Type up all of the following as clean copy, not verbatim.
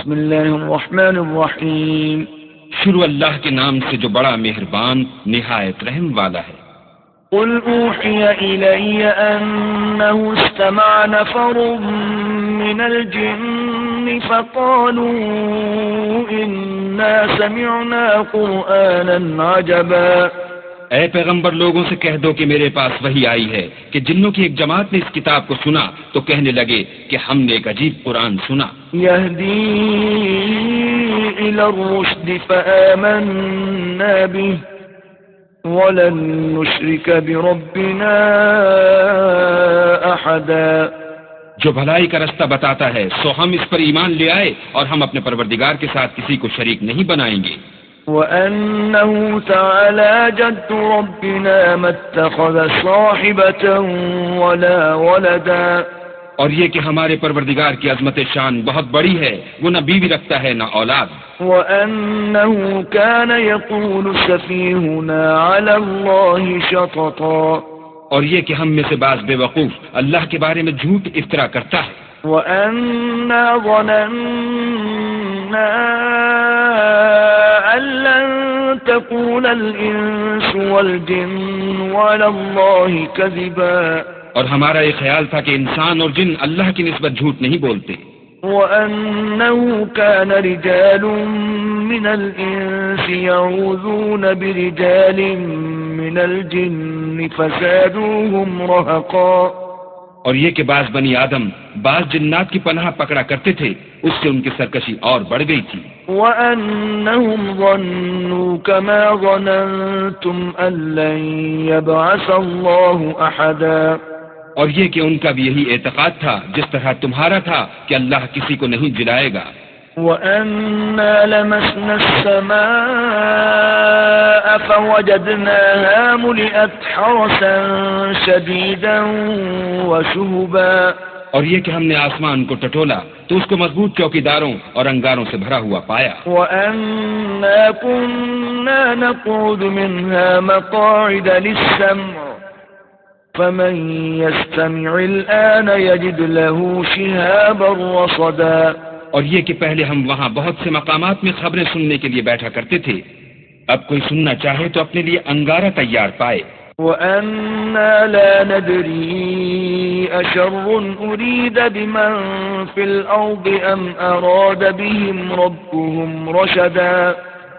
بسم اللہ الرحمن الرحیم. شروع اللہ کے نام سے جو بڑا مہربان نہایت رحم والا ہے. قل اوحی الی انه استمع نفر من الجن فقالوا انا سمعنا قرآنا عجبا. اے پیغمبر لوگوں سے کہہ دو کہ میرے پاس وحی آئی ہے کہ جنوں کی ایک جماعت نے اس کتاب کو سنا تو کہنے لگے کہ ہم نے ایک عجیب قرآن سنا. یہدی الی الرشد فآمنا به ولن نشرک بربنا احدا. جو بھلائی کا رستہ بتاتا ہے سو ہم اس پر ایمان لے آئے اور ہم اپنے پروردگار کے ساتھ کسی کو شریک نہیں بنائیں گے. وَأَنَّهُ تَعَالَى جَدُّ رَبِّنَا مَا اتَّخَذَ صَاحِبَةً وَلَا وَلَدًا. اور یہ کہ ہمارے پروردگار کی عظمت شان بہت بڑی ہے، وہ نہ بیوی رکھتا ہے نہ اولاد. وَأَنَّهُ كَانَ يَقُولُ سَفِيهُنَا عَلَى اللَّهِ شَطَطًا. اور یہ کہ ہم میں سے بعض بے وقوف اللہ کے بارے میں جھوٹ افطرا کرتا ہے. وَأَنَّا ظَنَنَّا أَن لَّن تَقُولَ الْإِنسُ وَالْجِنُّ عَلَى اللَّهِ كَذِبًا. اور ہمارا یہ خیال تھا کہ انسان اور جن اللہ کی نسبت جھوٹ نہیں بولتے. وَأَنَّهُ كَانَ رِجَالٌ مِّنَ الْإِنسِ يَعُوذُونَ بِرِجَالٍ مِّنَ الْجِنِّ فَزَادُوهُمْ رَهَقًا. اور یہ کہ بعض بنی آدم بعض جنات کی پناہ پکڑا کرتے تھے، اس سے ان کی سرکشی اور بڑھ گئی تھی. وَأَنَّهُمْ ظَنُّوا كَمَا ظَنَنتُمْ أَن لَّن يَبْعَثَ اللَّهُ أَحَدًا. اور یہ کہ ان کا بھی یہی اعتقاد تھا جس طرح تمہارا تھا کہ اللہ کسی کو نہیں جلائے گا. وَأَنَّا لَمَسْنَا السَّمَاءَ فَوَجَدْنَاهَا مُلِئَتْ حَرَسًا شَدِيدًا وَشُهُبًا. اور یہ کہ ہم نے آسمان کو ٹٹولا تو اس کو مضبوط چوکیداروں اور انگاروں سے بھرا ہوا پایا. وَأَنَّا كُنَّا نَقْعُدُ مِنْهَا مَقَاعِدَ لِلسَّمْعِ فَمَن يَسْتَمِعِ الْآنَ يَجِدْ لَهُ شِهَابًا رَّصَدًا. اور یہ کہ پہلے ہم وہاں بہت سے مقامات میں خبریں سننے کے لیے بیٹھا کرتے تھے، اب کوئی سننا چاہے تو اپنے لیے انگارہ تیار پائے. وَأَنَّا لَا نَدْرِي أَشَرٌّ أُرِيدَ بِمَن فِي الْأَرْضِ أَمْ أَرَادَ بِهِمْ رَبُّهُمْ رَشَدًا.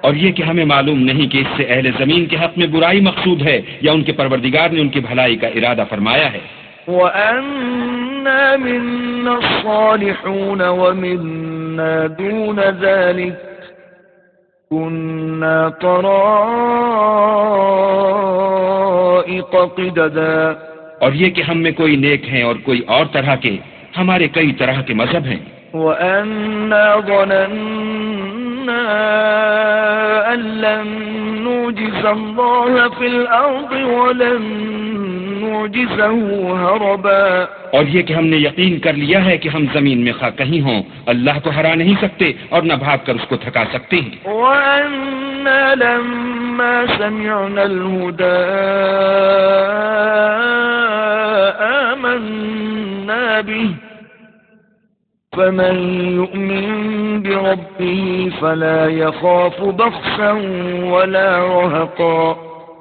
اور یہ کہ ہمیں معلوم نہیں کہ اس سے اہل زمین کے حق میں برائی مقصود ہے یا ان کے پروردگار نے ان کی بھلائی کا ارادہ فرمایا ہے. وَأَنَّا مِنَّا الصَّالِحُونَ وَمِنَّا دُونَ ذَلِكَ كُنَّا طَرَائِقَ قِدَدًا. اور یہ کہ ہم میں کوئی نیک ہیں اور کوئی اور طرح کے، ہمارے کئی طرح کے مذہب ہیں. وَأَنَّا ظَنَنَّا أَن لَّن نُّعْجِزَ اللَّهَ فِي الْأَرْضِ وَلَن نُّعْجِزَهُ هَرَبًا. اور یہ کہ ہم نے یقین کر لیا ہے کہ ہم زمین میں خواہ کہیں ہوں اللہ کو ہرا نہیں سکتے اور نہ بھاگ کر اس کو تھکا سکتے ہیں. وَأَنَّا لَمَّا سَمِعْنَا الْهُدَىٰ آمَنَّا بِهِ فَمَن يُؤْمِن بِرَبِّهِ فَلَا يَخَافُ بَخْسًا وَلَا رَهَقًا.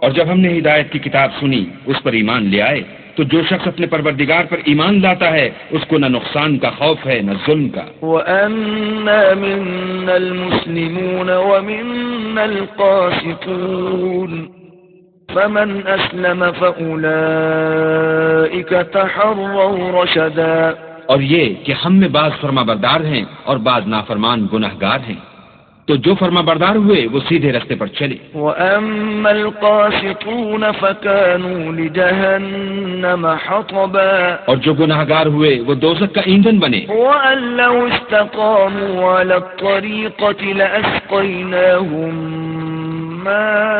اور جب ہم نے ہدایت کی کتاب سنی اس پر ایمان لے آئے تو جو شخص اپنے پروردگار پر ایمان لاتا ہے اس کو نہ نقصان کا خوف ہے نہ ظلم کا. وَأَنَّا مِنَّا الْمُسْلِمُونَ وَمِنَّا الْقَاسِطُونَ فَمَنْ أَسْلَمَ فَأُولَئِكَ تَحَرَّوْا رَشَدًا. اور یہ کہ ہم میں بعض فرما بردار ہیں اور بعض نافرمان گناہگار ہیں، تو جو فرما بردار ہوئے وہ سیدھے رستے پر چلے. وَأَمَّا الْقَاسِطُونَ فَكَانُوا لِجَهَنَّمَ حَطَبًا. اور جو گناہگار ہوئے وہ دوزخ کا ایندھن بنے. وَأَن لَّوْ اسْتَقَامُوا عَلَى الطَّرِيقَةِ لَأَسْقَيْنَاهُم مَّاءً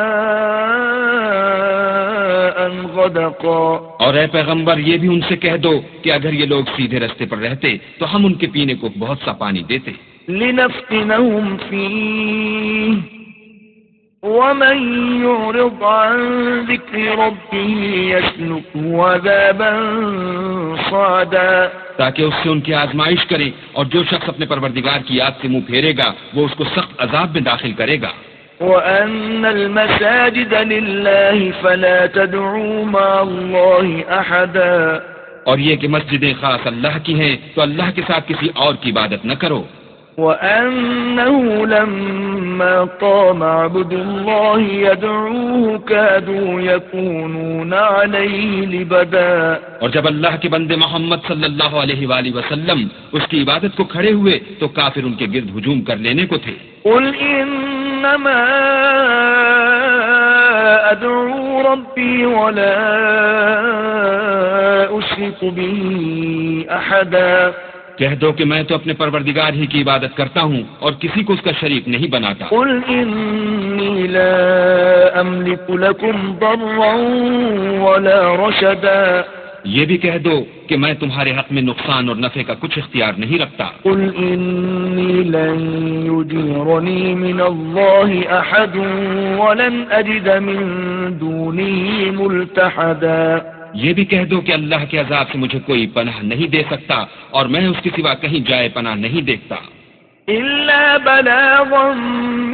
غَدَقًا. اور اے پیغمبر یہ بھی ان سے کہہ دو کہ اگر یہ لوگ سیدھے رستے پر رہتے تو ہم ان کے پینے کو بہت سا پانی دیتے. لِنَفْتِنَهُمْ فِيهِ وَمَن يُعْرِضْ عَن ذِكْرِ رَبِّهِ يَسْلُكْهُ عَذَابًا صَعَدًا. تاکہ اس سے ان کی آزمائش کرے، اور جو شخص اپنے پروردگار کی یاد سے منہ پھیرے گا وہ اس کو سخت عذاب میں داخل کرے گا۔ وَأَنَّ الْمَسَاجِدَ لِلَّهِ فَلَا تَدْعُوا مَعَ اللَّهِ أَحَدًا، اور یہ کہ مسجدیں خاص اللہ کی ہیں تو اللہ کے ساتھ کسی اور کی عبادت نہ کرو۔ وَأَنَّهُ لَمَّا قَامَ عَبْدُ اللَّهِ يَدْعُوهُ كَادُوا يَكُونُونَ عَلَيْهِ لِبَدًا، اور جب اللہ کے بندے محمد صلی اللہ علیہ وآلہ وسلم اس کی عبادت کو کھڑے ہوئے تو کافر ان کے گرد ہجوم کر لینے کو تھے۔ قُلْ إِنَّمَا أَدْعُو رَبِّي وَلَا أُشْرِكُ بِهِ أَحَدًا، کہہ دو کہ میں تو اپنے پروردگار ہی کی عبادت کرتا ہوں اور کسی کو اس کا شریک نہیں بناتا۔ قُلْ إِنِّي لَا أَمْلِكُ لَكُمْ ضَرًّا وَلَا رَشَدًا، یہ بھی کہہ دو کہ میں تمہارے حق میں نقصان اور نفع کا کچھ اختیار نہیں رکھتا۔ قُلْ إِنِّي لَن يُجِيرَنِي مِنَ اللَّهِ أَحَدٌ وَلَنْ أَجِدَ مِن دُونِهِ مُلْتَحَدًا، یہ بھی کہہ دو کہ اللہ کے عذاب سے مجھے کوئی پناہ نہیں دے سکتا اور میں اس کے سوا کہیں جائے پناہ نہیں دیکھتا۔ إِلَّا بَلَاغًا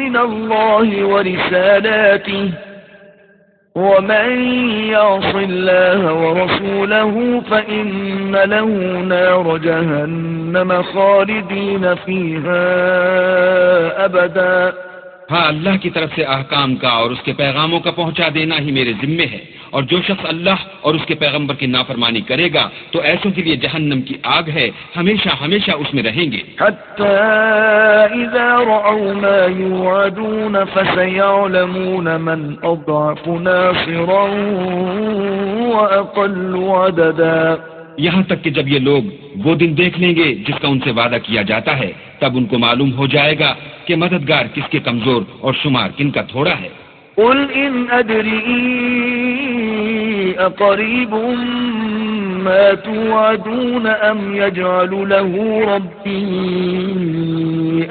مِّنَ اللَّهِ وَرِسَالَاتِهِ، وَمَن يَعْصِ اللَّهَ وَرَسُولَهُ فَإِنَّ لَهُ نَارَ جَهَنَّمَ خَالِدِينَ فِيهَا أَبَدًا۔ ہاں، اللہ کی طرف سے احکام کا اور اس کے پیغاموں کا پہنچا دینا ہی میرے ذمے ہے، اور جو شخص اللہ اور اس کے پیغمبر کی نافرمانی کرے گا تو ایسوں کے لیے جہنم کی آگ ہے، ہمیشہ ہمیشہ اس میں رہیں گے۔ حَتَّى إِذَا رَأَوْا مَا يُوعَدُونَ فَسَيَعْلَمُونَ مَنْ أَضْعَفُ نَاصِرًا وَأَقَلُّ عَدَدًا، یہاں تک کہ جب یہ لوگ وہ دن دیکھ لیں گے جس کا ان سے وعدہ کیا جاتا ہے، تب ان کو معلوم ہو جائے گا کہ مددگار کس کے کمزور اور شمار کن کا تھوڑا ہے۔ قُلْ إِنْ أَدْرِي أَقَرِيبٌ مَا تُوعَدُونَ أَمْ يَجْعَلُ لَهُ رَبِّي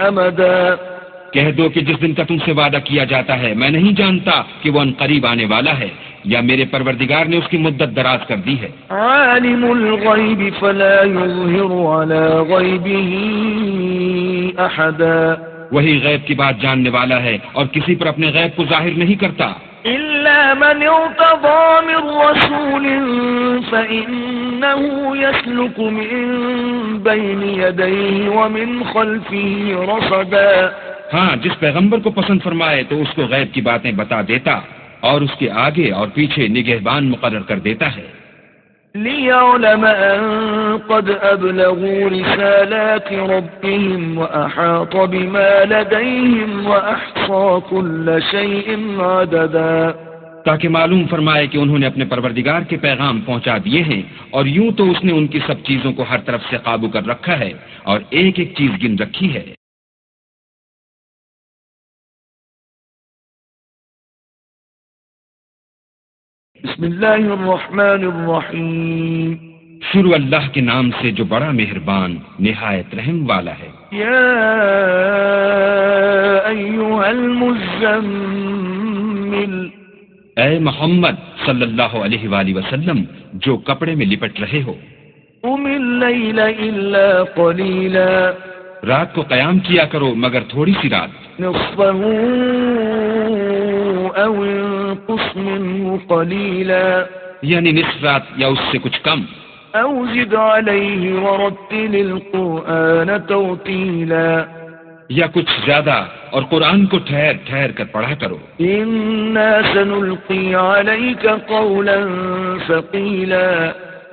أَمَدًا، کہہ دو کہ جس دن کا تم سے وعدہ کیا جاتا ہے میں نہیں جانتا کہ وہ ان قریب آنے والا ہے یا میرے پروردگار نے اس کی مدت دراز کر دی ہے۔ عالم الغیب فلا یظہر علی غیبہ احدا، وہی غیب کی بات جاننے والا ہے اور کسی پر اپنے غیب کو ظاہر نہیں کرتا، الا من ارتضى من رسول فإنه يسلك من بين يديه ومن خلفه رصدا، ہاں جس پیغمبر کو پسند فرمائے تو اس کو غیب کی باتیں بتا دیتا اور اس کے آگے اور پیچھے نگہبان مقرر کر دیتا ہے۔ لِيَعْلَمَ أَن قَدْ أَبْلَغُوا رِسَالَاتِ رَبِّهِمْ وَأَحَاطَ بِمَا لَدَيْهِمْ وَأَحْصَىٰ كُلَّ شَيْءٍ عَدَدًا، تاکہ معلوم فرمائے کہ انہوں نے اپنے پروردگار کے پیغام پہنچا دیے ہیں اور یوں تو اس نے ان کی سب چیزوں کو ہر طرف سے قابو کر رکھا ہے اور ایک ایک چیز گن رکھی ہے۔ بسم اللہ الرحمن الرحیم، شروع اللہ کے نام سے جو بڑا مہربان نہایت رحم والا ہے۔ یا ایھا المزمل، اے محمد صلی اللہ علیہ وآلہ وسلم جو کپڑے میں لپٹ رہے ہو، قم اللیل الا قلیلا، رات کو قیام کیا کرو مگر تھوڑی سی رات، نصفہ او انقص منہ قلیلا، یعنی نصف رات یا اس سے کچھ کم، او زد علیہ ورتل القرآن ترتیلا، یا کچھ زیادہ اور قرآن کو ٹھہر ٹھہر کر پڑھا کرو۔ انا سنلقی علیک قولا ثقیلا،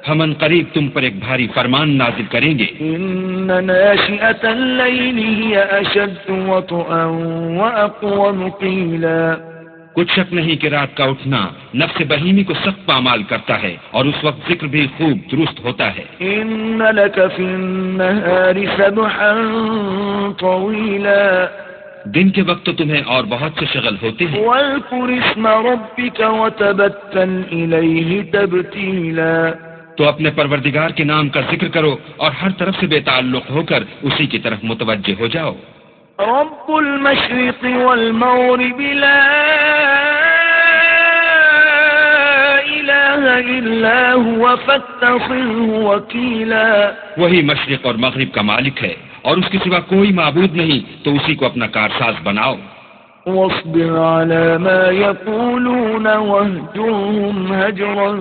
ہم ان قریب تم پر ایک بھاری فرمان نازل کریں گے۔ ان ناشئة اللیل ہی اشد وطئا واقوم قیلا، کچھ شک نہیں کہ رات کا اٹھنا نفس بہیمی کو سخت پامال کرتا ہے اور اس وقت ذکر بھی خوب درست ہوتا ہے۔ ان لک فی النہار سبحا طویلا، دن کے وقت تو تمہیں اور بہت سے شغل ہوتے ہیں۔ واذکر اسم ربک وتبتل الیہ تبتیلا، تو اپنے پروردگار کے نام کا ذکر کرو اور ہر طرف سے بے تعلق ہو کر اسی کی طرف متوجہ ہو جاؤ۔ رب المشرق والمغرب لا الہ إله إلا هو فاتخذه وكيلا. وہی مشرق اور مغرب کا مالک ہے اور اس کے سوا کوئی معبود نہیں، تو اسی کو اپنا کارساز بناؤ. واصبر على ما يقولون واهجرهم هجرا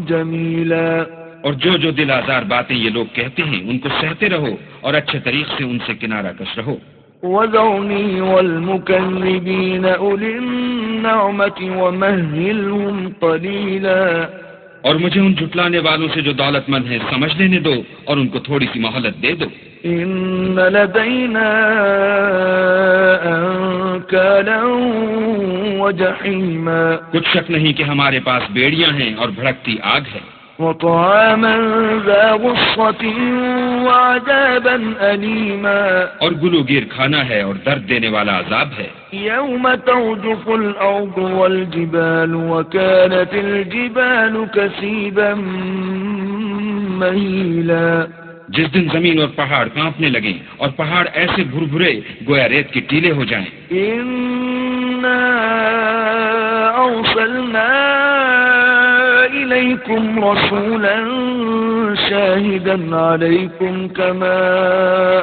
جميلا. اور جو دل آزار باتیں یہ لوگ کہتے ہیں ان کو سہتے رہو اور اچھے طریق سے ان سے کنارہ کش رہو. وذرني والمكذبين أولي النعمة ومهلهم قليلا. اور مجھے ان جھٹلانے والوں سے جو دولت مند ہیں سمجھ لینے دو اور ان کو تھوڑی سی مہلت دے دو. إن لدينا أنكالا وجحيما. کچھ شک نہیں کہ ہمارے پاس بیڑیاں ہیں اور بھڑکتی آگ ہے. وطعاما ذا غصة وعذابا أليما. اور گلوگیر کھانا ہے اور درد دینے والا عذاب ہے. يوم ترجف الأرض والجبال وكانت الجبال كثيبا مهيلا. جس دن زمین اور پہاڑ کانپنے لگیں اور پہاڑ ایسے بھربھرے گویا ریت کے ٹیلے ہو جائیں. إنا أرسلنا إليكم رسولا شاهدا عليكم كما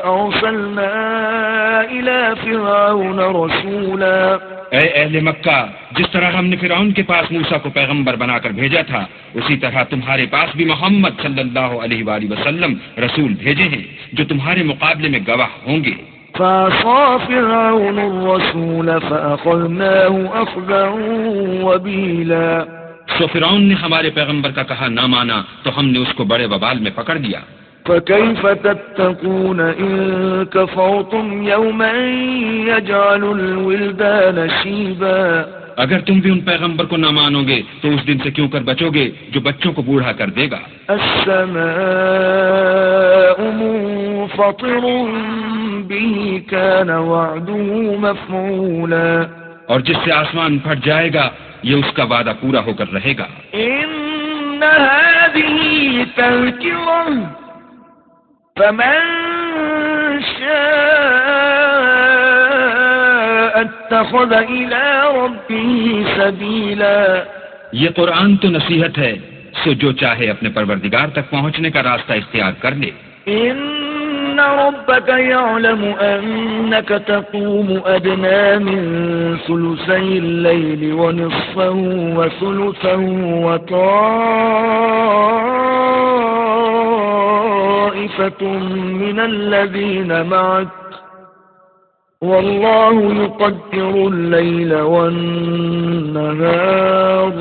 أرسلنا إلى فرعون رسولا. اے اہل مکہ، جس طرح ہم نے فرعون کے پاس موسیٰ کو پیغمبر بنا کر بھیجا تھا، اسی طرح تمہارے پاس بھی محمد صلی اللہ علیہ وآلہ وسلم رسول بھیجے ہیں جو تمہارے مقابلے میں گواہ ہوں گے. فعصى فرعون الرسول فأخذناه أخذا وبيلا. سو فرعون نے ہمارے پیغمبر کا کہا نہ مانا تو ہم نے اس کو بڑے وبال میں پکڑ دیا. فكيف تتقون إن كفرتم يوما يجعل الولدان شيبا. اگر تم بھی ان پیغمبر کو نہ مانو گے تو اس دن سے کیوں کر بچو گے جو بچوں کو بوڑھا کر دے گا. السماء منفطر به كان وعده مفعولا. اور جس سے آسمان پھٹ جائے گا یہ اس کا وعدہ پورا ہو کر رہے گا. إن هذه تذكرة فمن شاء اتخذ إلى ربه سبيلا. یہ قرآن تو نصیحت ہے، سو جو چاہے اپنے پروردگار تک پہنچنے کا راستہ اختیار کر لے. إن ربك يعلم أنك تقوم أدنى من ثلثي الليل ونصفه وثلثه وطائفة من الذين معك والله يقدر الليل والنهار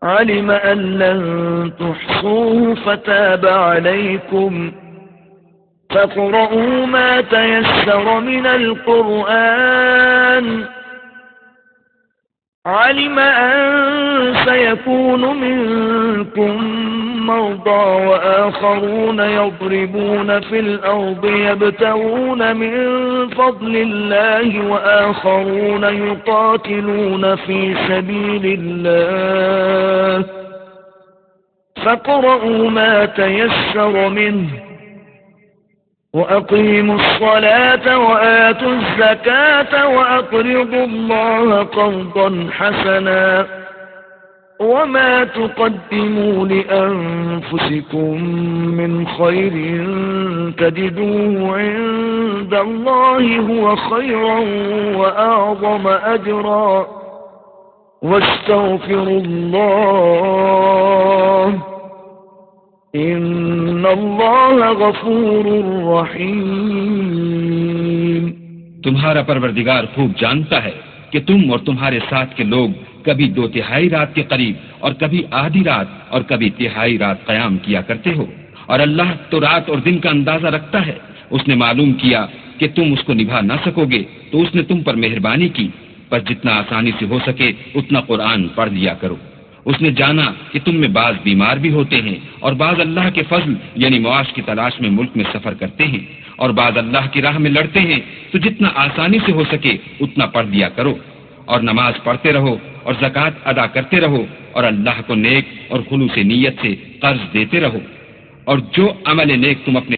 علم أن لن تحصوه فتاب عليكم فاقرؤوا ما تيسر من القرآن علم أن سيكون منكم مرضى وآخرون يضربون في الأرض يبتغون من فضل الله وآخرون يقاتلون في سبيل الله فاقرؤوا ما تيسر منه وأقيموا الصلاة وآتوا الزكاة وأقرضوا الله قرضا حسنا وما تقدموا لأنفسكم من خير تجدوه عند الله هو خيرا وأعظم أجرا واستغفروا الله ان اللہ غفور رحیم. تمہارا پروردگار خوب جانتا ہے کہ تم اور تمہارے ساتھ کے لوگ کبھی 2/3 رات کے قریب اور کبھی آدھی رات اور کبھی 1/3 رات قیام کیا کرتے ہو، اور اللہ تو رات اور دن کا اندازہ رکھتا ہے. اس نے معلوم کیا کہ تم اس کو نبھا نہ سکو گے تو اس نے تم پر مہربانی کی، بس جتنا آسانی سے ہو سکے اتنا قرآن پڑھ لیا کرو. اس نے جانا کہ تم میں بعض بیمار بھی ہوتے ہیں اور بعض اللہ کے فضل یعنی معاش کی تلاش میں ملک میں سفر کرتے ہیں اور بعض اللہ کی راہ میں لڑتے ہیں، تو جتنا آسانی سے ہو سکے اتنا پڑھ دیا کرو اور نماز پڑھتے رہو اور زکوٰۃ ادا کرتے رہو اور اللہ کو نیک اور خلوص نیت سے قرض دیتے رہو، اور جو عمل نیک تم اپنے